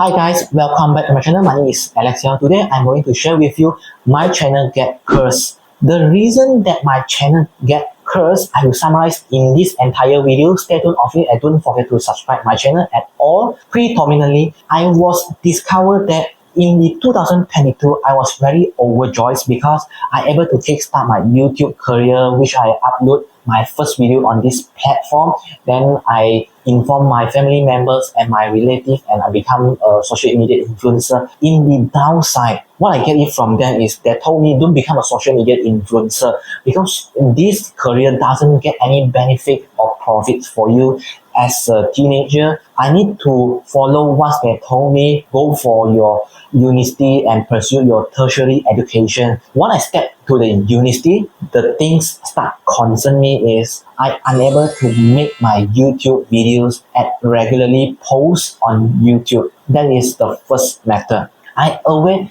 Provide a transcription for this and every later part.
Hi guys, welcome back to my channel. My name is Alex here. Today I'm going to share with you my channel get cursed. The reason that my channel get cursed, I will summarize in this entire video. Stay tuned of it and don't forget to subscribe my channel at all. Predominantly, I was discovered that in the 2022, I was very overjoyed because I able to kickstart my YouTube career, which I upload my first video on this platform. Then I inform my family members and my relatives and I become a social media influencer. In the downside, what I get it from them is they told me don't become a social media influencer because this career doesn't get any benefit or profits for you. As a teenager, I need to follow what they told me, go for your university and pursue your tertiary education. When I step to the university, the things start concern me is I unable to make my YouTube videos and regularly post on YouTube. That is the first matter. I always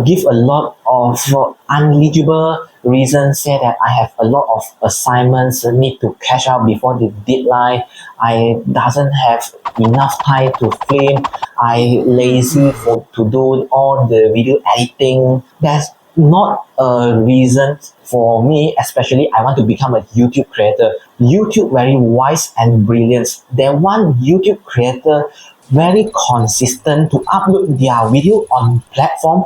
give a lot of unlegible reasons, say that I have a lot of assignments need to catch up before the deadline. I doesn't have enough time to film. I lazy to do all the video editing. That's not a reason for me, especially I want to become a YouTube creator. YouTube very wise and brilliant. They want YouTube creator very consistent to upload their video on platform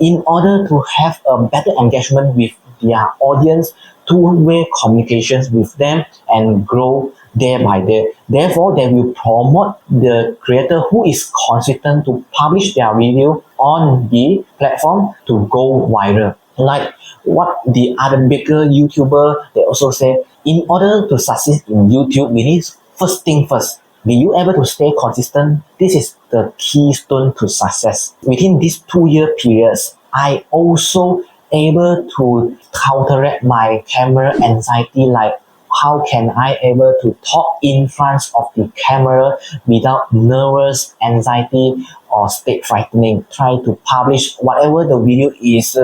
in order to have a better engagement with their audience, two-way communications with them and grow day by day. Therefore, they will promote the creator who is consistent to publish their video on the platform to go viral. Like what the other bigger YouTuber, they also say, in order to succeed in YouTube, we need first thing first. Be you able to stay consistent? This is the keystone to success. Within these 2-year periods, I also able to counteract my camera anxiety, like how can I able to talk in front of the camera without nervous anxiety or state frightening. Try to publish whatever the video is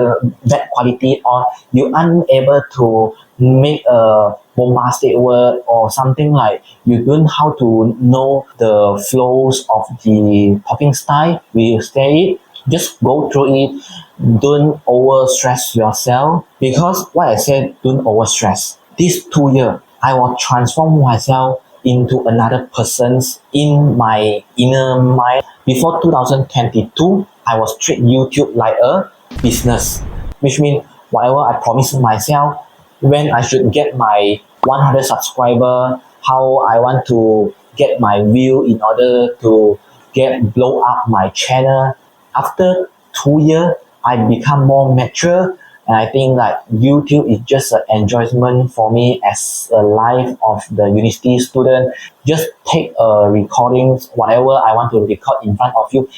bad quality or you unable to make a bombastic word or something like you don't how to know the flows of the talking style. We say it, just go through it. Don't over stress yourself because what I said, don't over stress. This 2 years, I will transform myself into another person's in my inner mind. Before 2022, I was treat YouTube like a business, which means whatever I promised myself, when I should get my 100 subscriber, how I want to get my view in order to blow up my channel. After 2 years, I become more mature and I think that YouTube is just an enjoyment for me as a life of the university student. Just take a recording, whatever I want to record in front of you.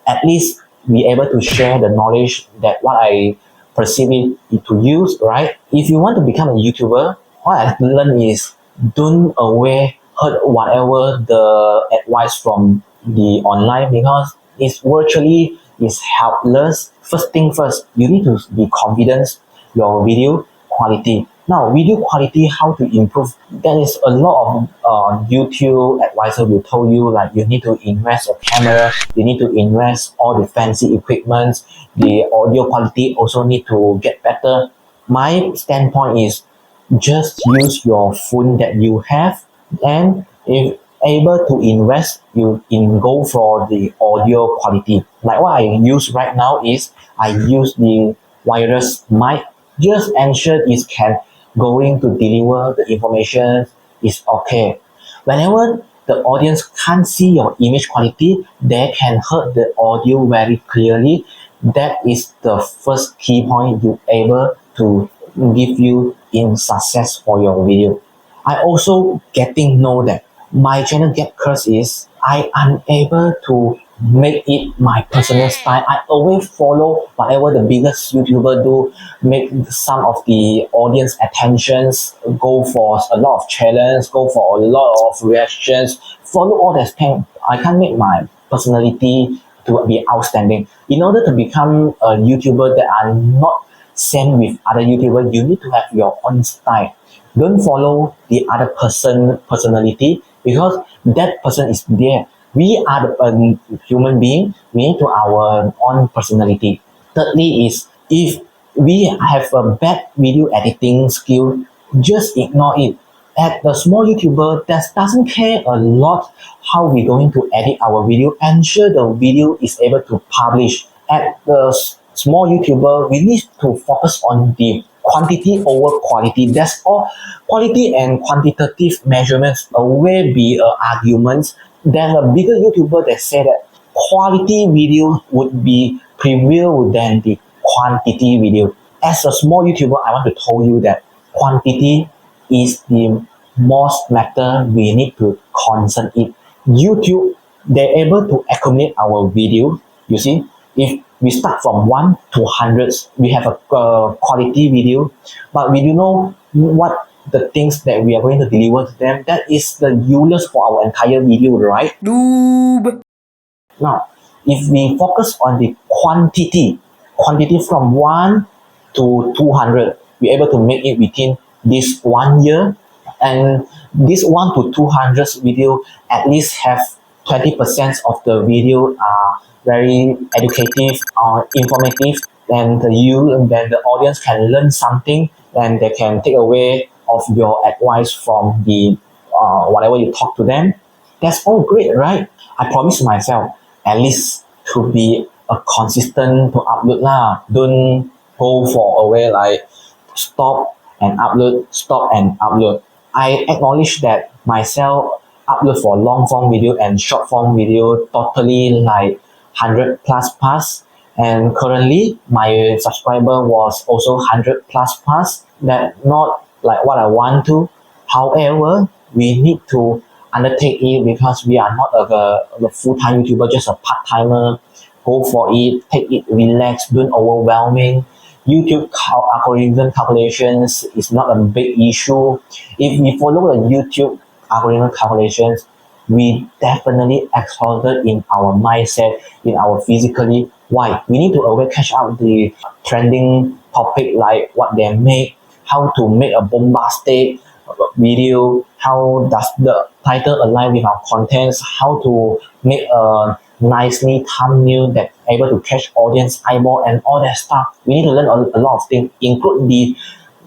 At least be able to share the knowledge that what I perceive it to use, right? If you want to become a YouTuber, what I learned is don't away heard whatever the advice from the online because it's virtually is helpless. First thing first, you need to be confident your video quality. Now, video quality, how to improve? There is a lot of YouTube advisor will tell you like you need to invest a camera, you need to invest all the fancy equipment, the audio quality also need to get better. My standpoint is just use your phone that you have and if able to invest, you go for the audio quality. Like what I use right now is I use the wireless mic. Just ensure it can going to deliver the information is okay. Whenever the audience can't see your image quality, they can hear the audio very clearly. That is the first key point you able to give you in success for your video. I also getting know that my channel get cursed is I unable to make it my personal style. I always follow whatever the biggest YouTuber do, make some of the audience attentions, go for a lot of challenge, go for a lot of reactions, follow all that thing. I can't make my personality to be outstanding. In order to become a YouTuber that are not same with other YouTubers, you need to have your own style. Don't follow the other person personality because that person is there We are the human being. We need to our own personality. Thirdly is if we have a bad video editing skill, just ignore it. At the small YouTuber that doesn't care a lot how we're going to edit our video, ensure the video is able to publish. At the small YouTuber, we need to focus on the quantity over quality. That's all. Quality and quantitative measurements will be arguments. There's a bigger YouTuber that say that quality video would be prevail than the quantity video. As a small YouTuber, I want to tell you that quantity is the most matter we need to concern it. YouTube, they're able to accumulate our video. You see, if we start from 1 to hundreds, we have a quality video, but we don't know what the things that we are going to deliver to them. That is the useless for our entire video, right? Noob. Now, if we focus on the quantity from 1 to 200, we're able to make it within this 1 year. And this 1 to 200 video at least have 20% of the video are very educative or informative, and the audience can learn something, and they can take away of your advice from the whatever you talk to them. That's all great, right? I promise myself at least to be a consistent to upload lah. Don't go for a way like stop and upload. I acknowledge that myself upload for long form video and short form video totally like 100 plus, and currently my subscriber was also 100 plus. That not like what I want to. However, we need to undertake it because we are not a full-time YouTuber, just a part-timer. Go for it, take it relax, don't overwhelming. YouTube algorithm calculations is not a big issue. If we follow the YouTube algorithm calculations, we definitely exhausted in our mindset, in our physically. Why? We need to always catch up the trending topic like what they make, how to make a bombastic video, how does the title align with our contents, how to make a nicely thumbnail that able to catch audience eyeball and all that stuff. We need to learn a lot of things, include the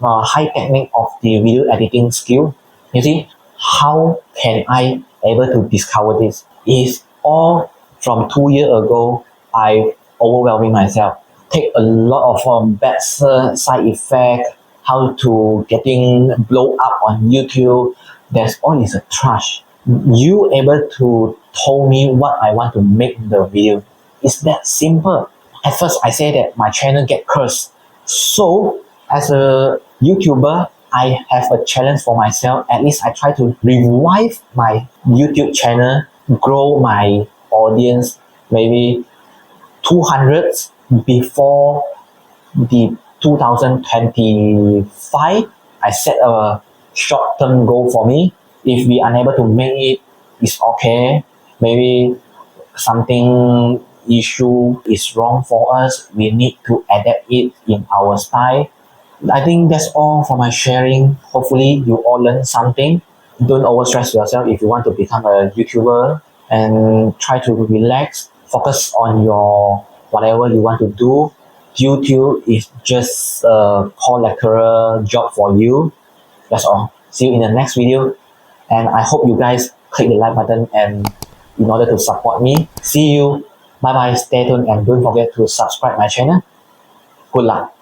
high technique of the video editing skill. You see, how can I able to discover this? Is all from 2 years ago. I overwhelming myself, take a lot of bad side effect, how to getting blow up on YouTube. That's all is a trash. You able to tell me what I want to make the video. It's that simple. At first I say that my channel get cursed. So as a YouTuber, I have a challenge for myself. At least I try to revive my YouTube channel, grow my audience, maybe 200 before the 2025. I set a short-term goal for me. If we are unable to make it, it's okay. Maybe something issue is wrong for us. We need to adapt it in our style. I think that's all for my sharing. Hopefully you all learn something. Don't overstress yourself if you want to become a YouTuber, and try to relax, focus on your whatever you want to do. YouTube is just a collateral job for you. That's all. See you in the next video, and I hope you guys click the like button and in order to support me. See you. Bye bye. Stay tuned and don't forget to subscribe my channel. Good luck.